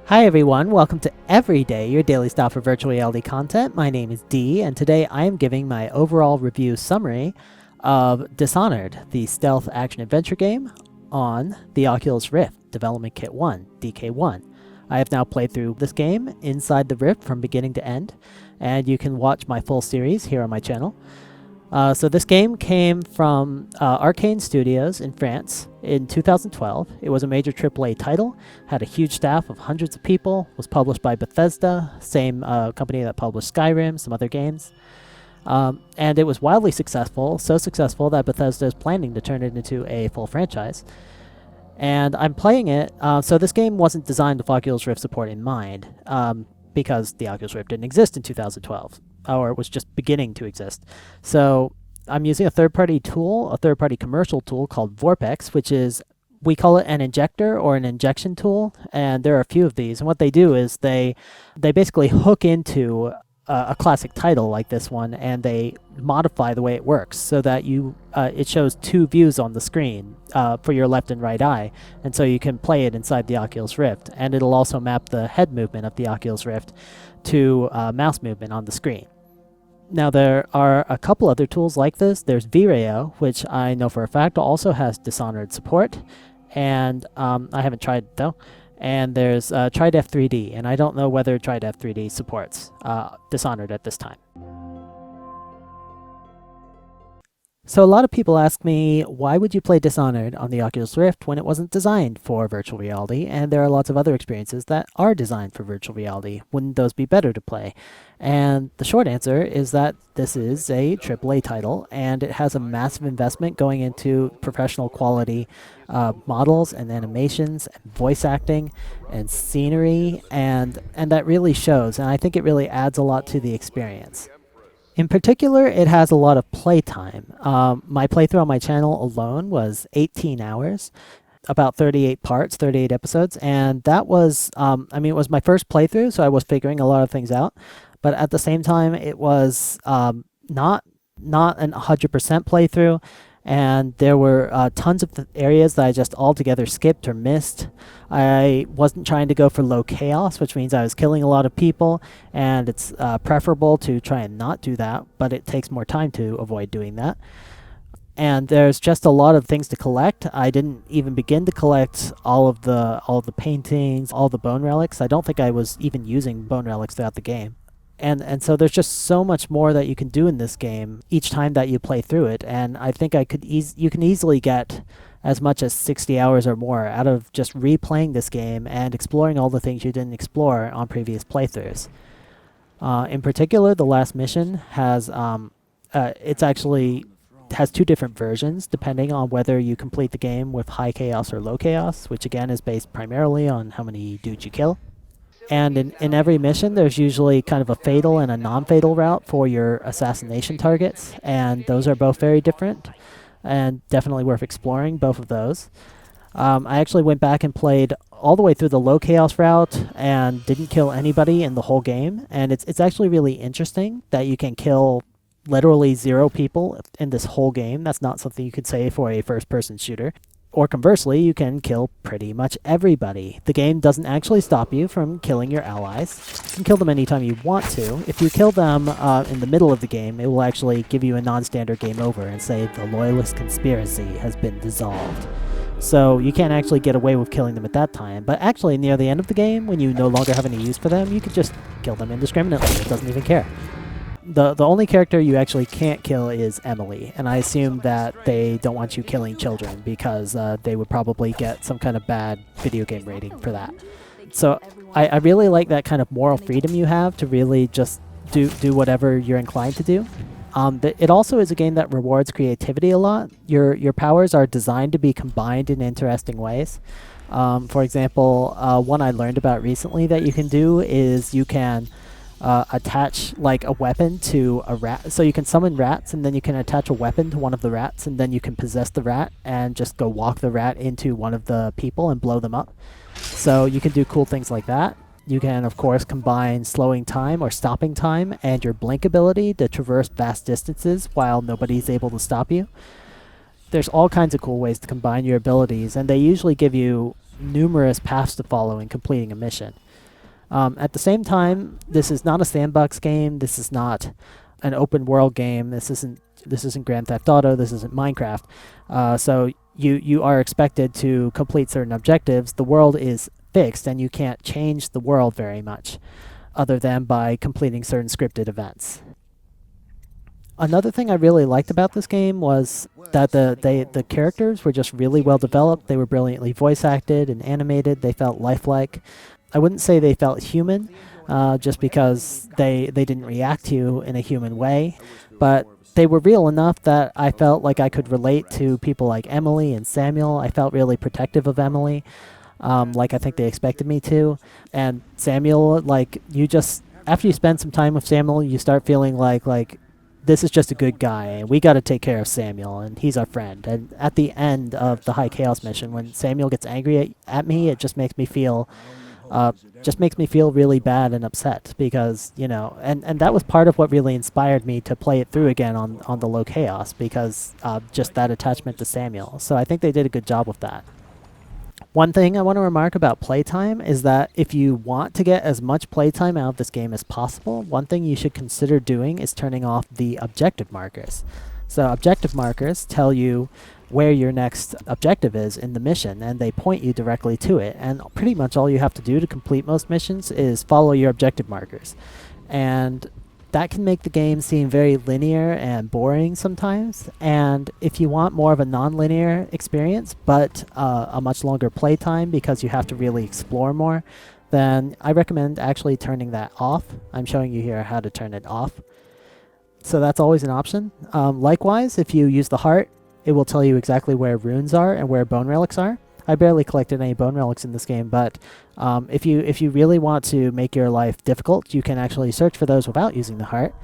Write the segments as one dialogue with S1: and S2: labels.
S1: Hi everyone, welcome to Everyday, your daily stop for virtual reality content. My name is Dee, and today I am giving my overall review summary of Dishonored, the stealth action-adventure game on the Oculus Rift Development Kit 1, DK1. I have now played through this game inside the Rift from beginning to end, and you can watch my full series here on my channel. So this game came from Arcane Studios in France in 2012. It was a major AAA title, had a huge staff of hundreds of people, was published by Bethesda, same company that published Skyrim, some other games. And it was wildly successful, so successful that Bethesda is planning to turn it into a full franchise. And I'm playing it, so this game wasn't designed with Oculus Rift support in mind, because the Oculus Rift didn't exist in 2012. Or it was just beginning to exist. So I'm using a third-party tool, a third-party commercial tool called vorpX, which is, we call it an injector or an injection tool, and there are a few of these. And what they do is they basically hook into a classic title like this one, and they modify the way it works so that it shows two views on the screen for your left and right eye, and so you can play it inside the Oculus Rift, and it'll also map the head movement of the Oculus Rift to mouse movement on the screen. Now there are a couple other tools like this. There's VRAO, which I know for a fact also has Dishonored support, and I haven't tried it though. And there's TriDef 3D, and I don't know whether TriDef 3D supports Dishonored at this time. So a lot of people ask me, why would you play Dishonored on the Oculus Rift when it wasn't designed for virtual reality, and there are lots of other experiences that are designed for virtual reality? Wouldn't those be better to play? And the short answer is that this is a AAA title, and it has a massive investment going into professional quality models and animations and voice acting and scenery, and that really shows, and I think it really adds a lot to the experience. In particular, it has a lot of playtime. My playthrough on my channel alone was 18 hours, about 38 parts, 38 episodes, and that was, it was my first playthrough, so I was figuring a lot of things out, but at the same time, it was not an 100% playthrough, and there were tons of areas that I just altogether skipped or missed. I wasn't trying to go for low chaos, which means I was killing a lot of people, and it's preferable to try and not do that, but it takes more time to avoid doing that. And there's just a lot of things to collect. I didn't even begin to collect all of the paintings, all the bone relics. I don't think I was even using bone relics throughout the game. And so there's just so much more that you can do in this game each time that you play through it, and I think you can easily get as much as 60 hours or more out of just replaying this game and exploring all the things you didn't explore on previous playthroughs. In particular, the last mission has has two different versions depending on whether you complete the game with high chaos or low chaos, which again is based primarily on how many dudes you kill. And in every mission, there's usually kind of a fatal and a non-fatal route for your assassination targets, and those are both very different, and definitely worth exploring, both of those. I actually went back and played all the way through the low chaos route and didn't kill anybody in the whole game, and it's actually really interesting that you can kill literally 0 people in this whole game. That's not something you could say for a first-person shooter. Or conversely, you can kill pretty much everybody. The game doesn't actually stop you from killing your allies. You can kill them anytime you want to. If you kill them in the middle of the game, it will actually give you a non-standard game over and say the Loyalist conspiracy has been dissolved. So you can't actually get away with killing them at that time. But actually, near the end of the game, when you no longer have any use for them, you can just kill them indiscriminately. It doesn't even care. The only character you actually can't kill is Emily, and I assume that they don't want you killing children because they would probably get some kind of bad video game rating for that. So I really like that kind of moral freedom you have to really just do whatever you're inclined to do. It also is a game that rewards creativity a lot. Your powers are designed to be combined in interesting ways. For example, one I learned about recently that you can do is you can attach like a weapon to a rat. So you can summon rats, and then you can attach a weapon to one of the rats, and then you can possess the rat and just go walk the rat into one of the people and blow them up. So you can do cool things like that. You can, of course, combine slowing time or stopping time and your blink ability to traverse vast distances while nobody's able to stop you. There's all kinds of cool ways to combine your abilities, and they usually give you numerous paths to follow in completing a mission. At the same time, this is not a sandbox game. This is not an open world game. This isn't Grand Theft Auto. This isn't Minecraft. So you are expected to complete certain objectives. The world is fixed, and you can't change the world very much, other than by completing certain scripted events. Another thing I really liked about this game was that the characters were just really well developed. They were brilliantly voice acted and animated. They felt lifelike. I wouldn't say they felt human, just because they didn't react to you in a human way, but they were real enough that I felt like I could relate to people like Emily and Samuel. I felt really protective of Emily, like I think they expected me to. And Samuel, like, after you spend some time with Samuel, you start feeling like this is just a good guy, and we got to take care of Samuel, and he's our friend. And at the end of the High Chaos mission, when Samuel gets angry at me, it just makes me feel really bad and upset, because, and that was part of what really inspired me to play it through again on the low chaos, because just that attachment to Samuel. So I think they did a good job with that. One thing I want to remark about playtime is that if you want to get as much playtime out of this game as possible, one thing you should consider doing is turning off the objective markers. So objective markers tell you where your next objective is in the mission, and they point you directly to it. And pretty much all you have to do to complete most missions is follow your objective markers. And that can make the game seem very linear and boring sometimes. And if you want more of a non-linear experience, but a much longer playtime because you have to really explore more, then I recommend actually turning that off. I'm showing you here how to turn it off. So that's always an option. Likewise, if you use the heart, it will tell you exactly where runes are and where bone relics are. I barely collected any bone relics in this game, but if you really want to make your life difficult, you can actually search for those without using the heart.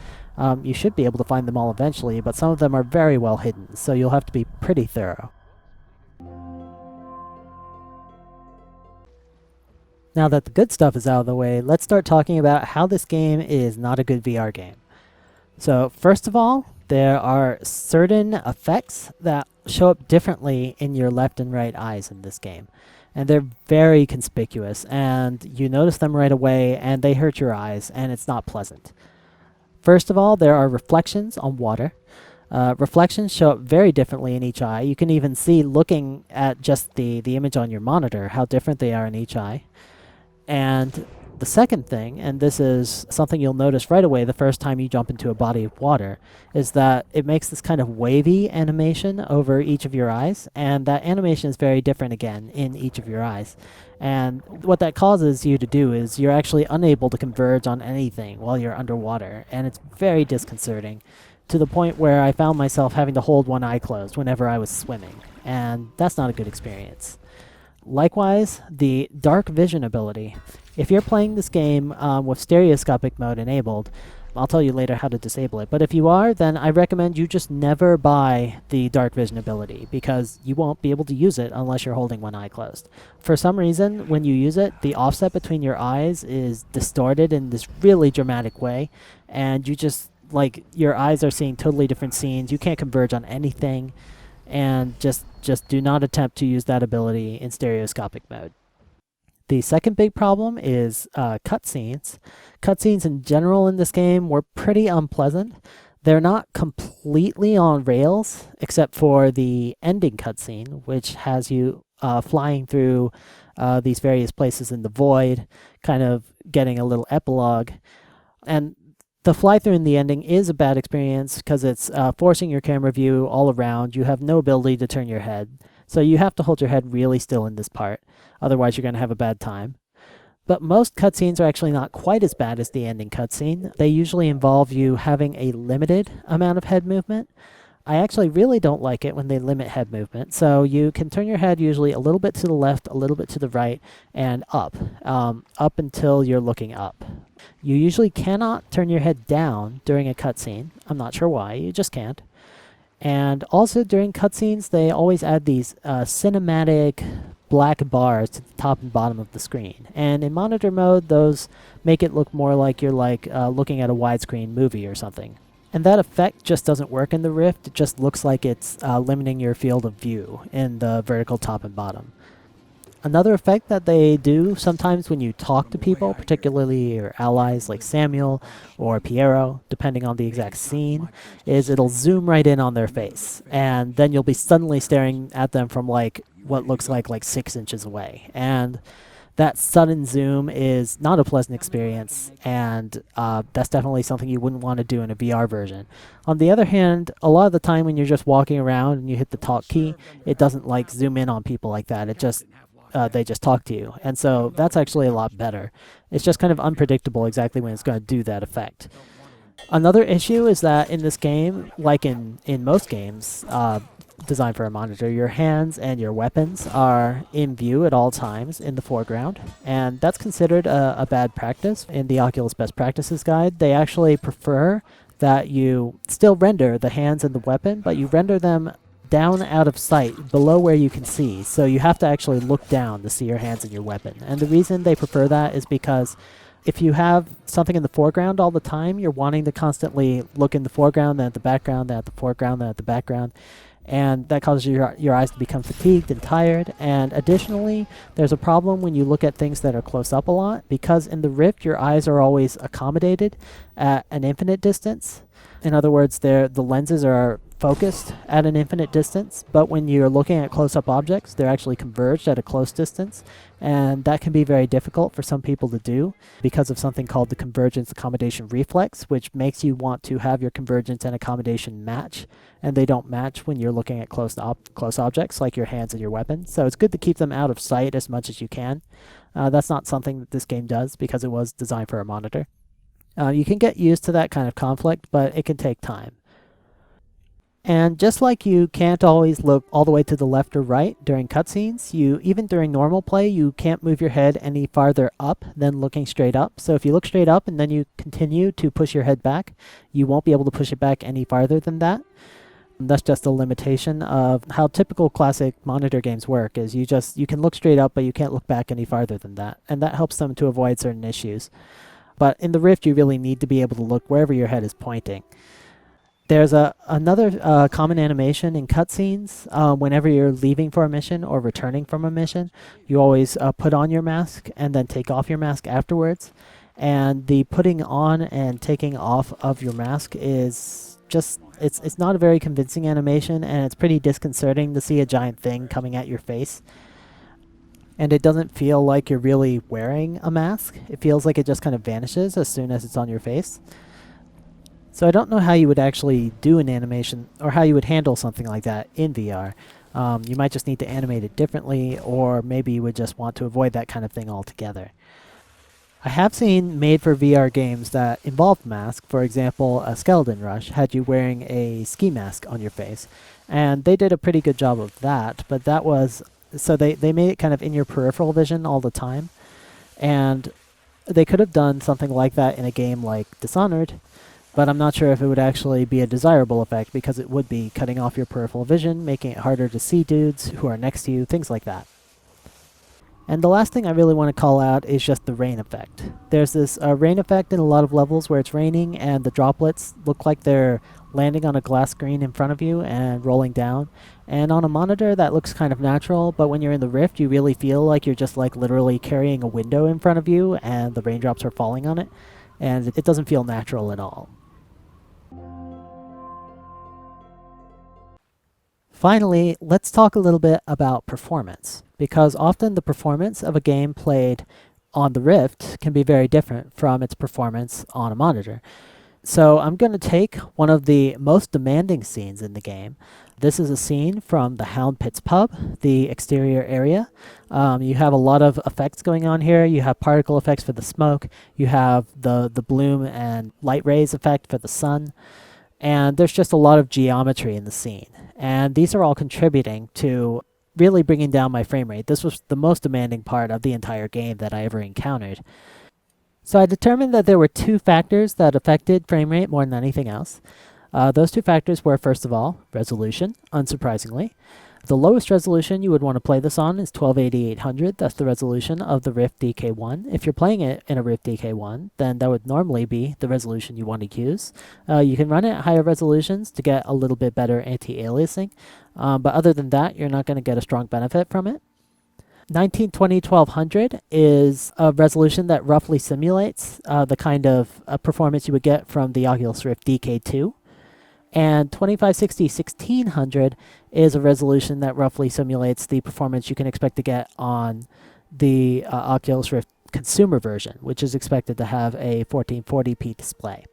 S1: You should be able to find them all eventually, but some of them are very well hidden, so you'll have to be pretty thorough. Now that the good stuff is out of the way, let's start talking about how this game is not a good VR game. So first of all, there are certain effects that show up differently in your left and right eyes in this game. And they're very conspicuous, and you notice them right away, and they hurt your eyes, and it's not pleasant. First of all, there are reflections on water. Reflections show up very differently in each eye. You can even see, looking at just the image on your monitor, how different they are in each eye. And the second thing, and this is something you'll notice right away the first time you jump into a body of water, is that it makes this kind of wavy animation over each of your eyes, and that animation is very different again in each of your eyes. And what that causes you to do is you're actually unable to converge on anything while you're underwater, and it's very disconcerting, to the point where I found myself having to hold one eye closed whenever I was swimming, and that's not a good experience. Likewise, the dark vision ability. If you're playing this game with stereoscopic mode enabled, I'll tell you later how to disable it, but if you are, then I recommend you just never buy the dark vision ability, because you won't be able to use it unless you're holding one eye closed. For some reason, when you use it, the offset between your eyes is distorted in this really dramatic way, and you just, your eyes are seeing totally different scenes. You can't converge on anything, and just do not attempt to use that ability in stereoscopic mode. The second big problem is cutscenes. Cutscenes in general in this game were pretty unpleasant. They're not completely on rails, except for the ending cutscene, which has you flying through these various places in the void, kind of getting a little epilogue. And the fly-through in the ending is a bad experience because it's forcing your camera view all around. You have no ability to turn your head. So you have to hold your head really still in this part. Otherwise, you're going to have a bad time. But most cutscenes are actually not quite as bad as the ending cutscene. They usually involve you having a limited amount of head movement. I actually really don't like it when they limit head movement. So you can turn your head usually a little bit to the left, a little bit to the right, and up until you're looking up. You usually cannot turn your head down during a cutscene. I'm not sure why, you just can't. And also during cutscenes, they always add these cinematic black bars to the top and bottom of the screen. And in monitor mode, those make it look more like you're looking at a widescreen movie or something. And that effect just doesn't work in the Rift. It just looks like it's limiting your field of view in the vertical top and bottom. Another effect that they do sometimes when you talk to people, particularly your allies like Samuel or Piero, depending on the exact scene, is it'll zoom right in on their face. And then you'll be suddenly staring at them from like what looks like 6 inches away. And that sudden zoom is not a pleasant experience, and that's definitely something you wouldn't want to do in a VR version. On the other hand, a lot of the time when you're just walking around and you hit the talk key, it doesn't like zoom in on people like that. It just they just talk to you, and so that's actually a lot better. It's just kind of unpredictable exactly when it's going to do that effect. Another issue is that in this game, like in most games designed for a monitor, your hands and your weapons are in view at all times in the foreground, and that's considered a bad practice. In the Oculus Best Practices Guide, they actually prefer that you still render the hands and the weapon, but you render them down out of sight, below where you can see. So you have to actually look down to see your hands and your weapon. And the reason they prefer that is because if you have something in the foreground all the time, you're wanting to constantly look in the foreground, then at the background, then at the foreground, then at the background. And that causes your eyes to become fatigued and tired. And additionally, there's a problem when you look at things that are close up a lot, because in the Rift, your eyes are always accommodated at an infinite distance. In other words, the lenses are focused at an infinite distance, but when you're looking at close-up objects, they're actually converged at a close distance, and that can be very difficult for some people to do because of something called the convergence accommodation reflex, which makes you want to have your convergence and accommodation match, and they don't match when you're looking at close objects like your hands and your weapon. So it's good to keep them out of sight as much as you can. That's not something that this game does because it was designed for a monitor. You can get used to that kind of conflict, but it can take time. And just like you can't always look all the way to the left or right during cutscenes, even during normal play, you can't move your head any farther up than looking straight up. So if you look straight up and then you continue to push your head back, you won't be able to push it back any farther than that. That's just a limitation of how typical classic monitor games work, is you can look straight up, but you can't look back any farther than that. And that helps them to avoid certain issues. But in the Rift, you really need to be able to look wherever your head is pointing. There's another common animation in cutscenes. Whenever you're leaving for a mission or returning from a mission, you always put on your mask and then take off your mask afterwards. And the putting on and taking off of your mask is just, it's not a very convincing animation, and it's pretty disconcerting to see a giant thing coming at your face. And it doesn't feel like you're really wearing a mask. It feels like it just kind of vanishes as soon as it's on your face. So I don't know how you would actually do an animation or how you would handle something like that in VR. You might just need to animate it differently, or maybe you would just want to avoid that kind of thing altogether. I have seen made-for VR games that involved masks. For example, a Skeleton Rush had you wearing a ski mask on your face. And they did a pretty good job of that, but that was... So they made it kind of in your peripheral vision all the time. And they could have done something like that in a game like Dishonored, but I'm not sure if it would actually be a desirable effect, because it would be cutting off your peripheral vision, making it harder to see dudes who are next to you, things like that. And the last thing I really want to call out is just the rain effect. There's this rain effect in a lot of levels where it's raining and the droplets look like they're landing on a glass screen in front of you and rolling down. And on a monitor that looks kind of natural, but when you're in the Rift you really feel like you're just like literally carrying a window in front of you and the raindrops are falling on it. And it doesn't feel natural at all. Finally, let's talk a little bit about performance, because often the performance of a game played on the Rift can be very different from its performance on a monitor. So I'm going to take one of the most demanding scenes in the game. This is a scene from the Hound Pits pub, the exterior area. You have a lot of effects going on here. You have particle effects for the smoke. You have the bloom and light rays effect for the sun. And there's just a lot of geometry in the scene. And these are all contributing to really bringing down my frame rate. This was the most demanding part of the entire game that I ever encountered. So I determined that there were two factors that affected frame rate more than anything else. Those two factors were, first of all, resolution, unsurprisingly. The lowest resolution you would want to play this on is 1280-800. That's the resolution of the Rift DK1. If you're playing it in a Rift DK1, then that would normally be the resolution you want to use. You can run it at higher resolutions to get a little bit better anti-aliasing, but other than that, you're not going to get a strong benefit from it. 1920 1200 is a resolution that roughly simulates the kind of performance you would get from the Oculus Rift DK2. And 2560 1600 is a resolution that roughly simulates the performance you can expect to get on the Oculus Rift consumer version, which is expected to have a 1440p display.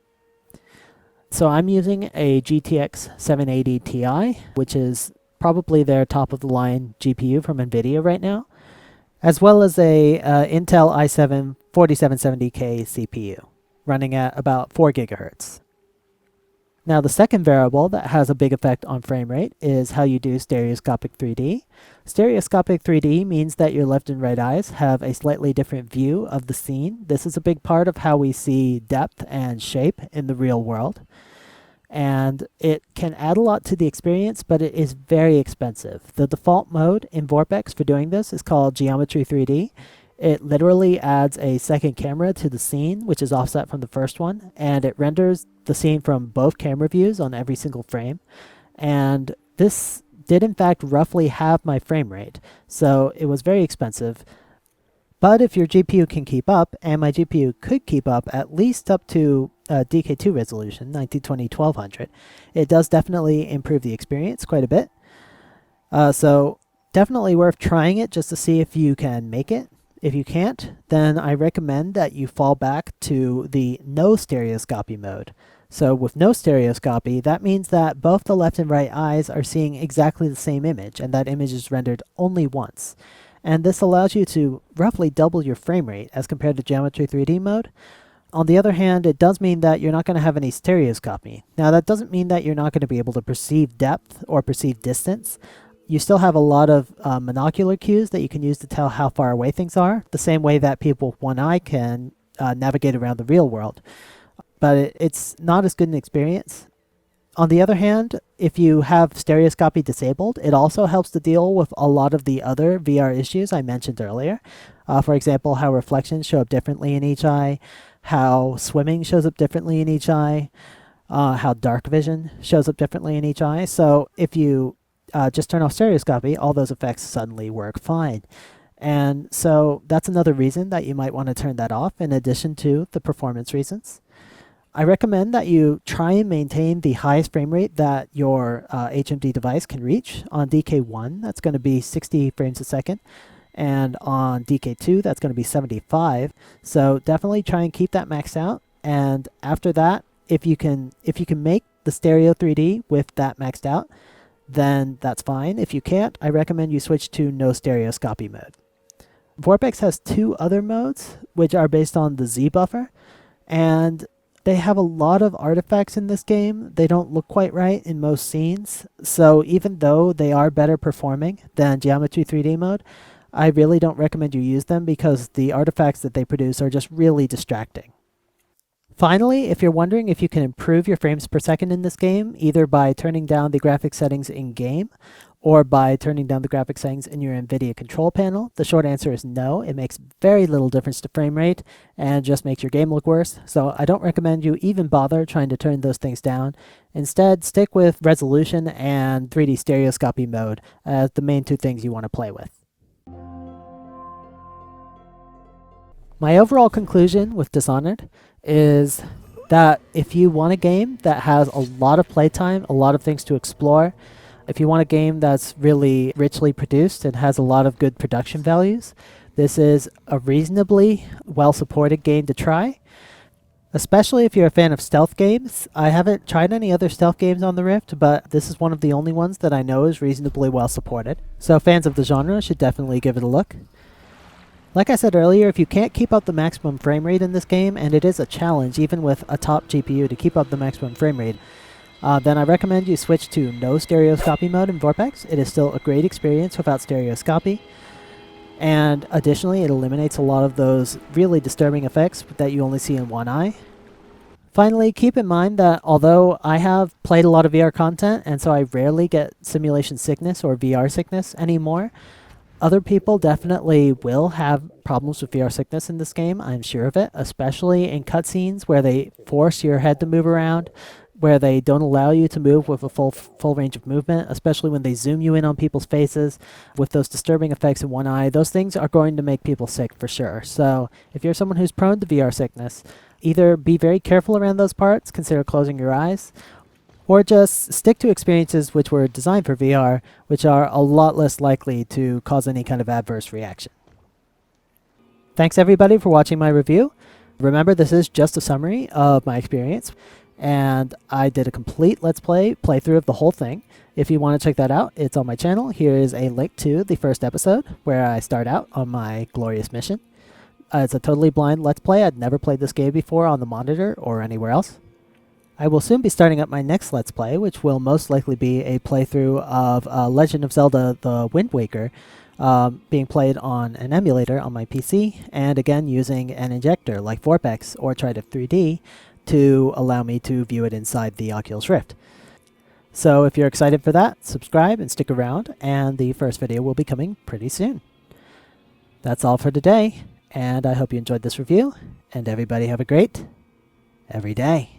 S1: So I'm using a GTX 780 Ti, which is probably their top-of-the-line GPU from NVIDIA right now, as well as a Intel i7 4770K CPU, running at about 4 gigahertz. Now the second variable that has a big effect on frame rate is how you do stereoscopic 3D. Stereoscopic 3D means that your left and right eyes have a slightly different view of the scene. This is a big part of how we see depth and shape in the real world. And it can add a lot to the experience, but it is very expensive. The default mode in vorpX for doing this is called Geometry 3D. It literally adds a second camera to the scene, which is offset from the first one, and it renders the scene from both camera views on every single frame. And this did in fact roughly halve my frame rate, so it was very expensive. But if your GPU can keep up, and my GPU could keep up at least up to DK2 resolution, 1920 1200, it does definitely improve the experience quite a bit. So definitely worth trying it just to see if you can make it. If you can't, then I recommend that you fall back to the no stereoscopy mode. So with no stereoscopy, that means that both the left and right eyes are seeing exactly the same image, and that image is rendered only once. And this allows you to roughly double your frame rate as compared to Geometry 3D mode. On the other hand, it does mean that you're not going to have any stereoscopy. Now that doesn't mean that you're not going to be able to perceive depth or perceive distance. You still have a lot of monocular cues that you can use to tell how far away things are, the same way that people with one eye can navigate around the real world. But it's not as good an experience. On the other hand, if you have stereoscopy disabled, it also helps to deal with a lot of the other VR issues I mentioned earlier. For example, how reflections show up differently in each eye, how swimming shows up differently in each eye, how dark vision shows up differently in each eye. So if you just turn off stereoscopy, all those effects suddenly work fine. And so that's another reason that you might want to turn that off, in addition to the performance reasons. I recommend that you try and maintain the highest frame rate that your HMD device can reach. On DK1, that's going to be 60 frames a second. And on DK2, that's going to be 75. So definitely try and keep that maxed out. And after that, if you can make the stereo 3D with that maxed out, then that's fine. If you can't, I recommend you switch to no stereoscopy mode. vorpX has two other modes, which are based on the Z buffer, and they have a lot of artifacts in this game. They don't look quite right in most scenes, so even though they are better performing than Geometry 3D mode, I really don't recommend you use them because the artifacts that they produce are just really distracting. Finally, if you're wondering if you can improve your frames per second in this game, either by turning down the graphics settings in-game or by turning down the graphics settings in your NVIDIA control panel, the short answer is no. It makes very little difference to frame rate and just makes your game look worse. So I don't recommend you even bother trying to turn those things down. Instead, stick with resolution and 3D stereoscopy mode as the main two things you want to play with. My overall conclusion with Dishonored is that if you want a game that has a lot of playtime, a lot of things to explore, if you want a game that's really richly produced and has a lot of good production values, this is a reasonably well-supported game to try. Especially if you're a fan of stealth games. I haven't tried any other stealth games on the Rift, but this is one of the only ones that I know is reasonably well supported. So fans of the genre should definitely give it a look. Like I said earlier, if you can't keep up the maximum frame rate in this game, and it is a challenge even with a top GPU to keep up the maximum frame rate, then I recommend you switch to no stereoscopy mode in vorpX. It is still a great experience without stereoscopy. And additionally, it eliminates a lot of those really disturbing effects that you only see in one eye. Finally, keep in mind that although I have played a lot of VR content, and so I rarely get simulation sickness or VR sickness anymore, other people definitely will have problems with VR sickness in this game, I'm sure of it, especially in cutscenes where they force your head to move around. where they don't allow you to move with a full range of movement, especially when they zoom you in on people's faces with those disturbing effects in one eye. Those things are going to make people sick for sure. So if you're someone who's prone to VR sickness, either be very careful around those parts, consider closing your eyes, or just stick to experiences which were designed for VR, which are a lot less likely to cause any kind of adverse reaction. Thanks everybody for watching my review. Remember, this is just a summary of my experience, and I did a complete Let's Play playthrough of the whole thing. If you want to check that out, it's on my channel. Here is a link to the first episode where I start out on my glorious mission. It's a totally blind Let's Play. I'd never played this game before on the monitor or anywhere else. I will soon be starting up my next Let's Play, which will most likely be a playthrough of Legend of Zelda The Wind Waker, being played on an emulator on my PC, and again using an injector like vorpX or Trident 3D to allow me to view it inside the Oculus Rift. So if you're excited for that, subscribe and stick around, and the first video will be coming pretty soon. That's all for today, and I hope you enjoyed this review, and everybody have a great every day.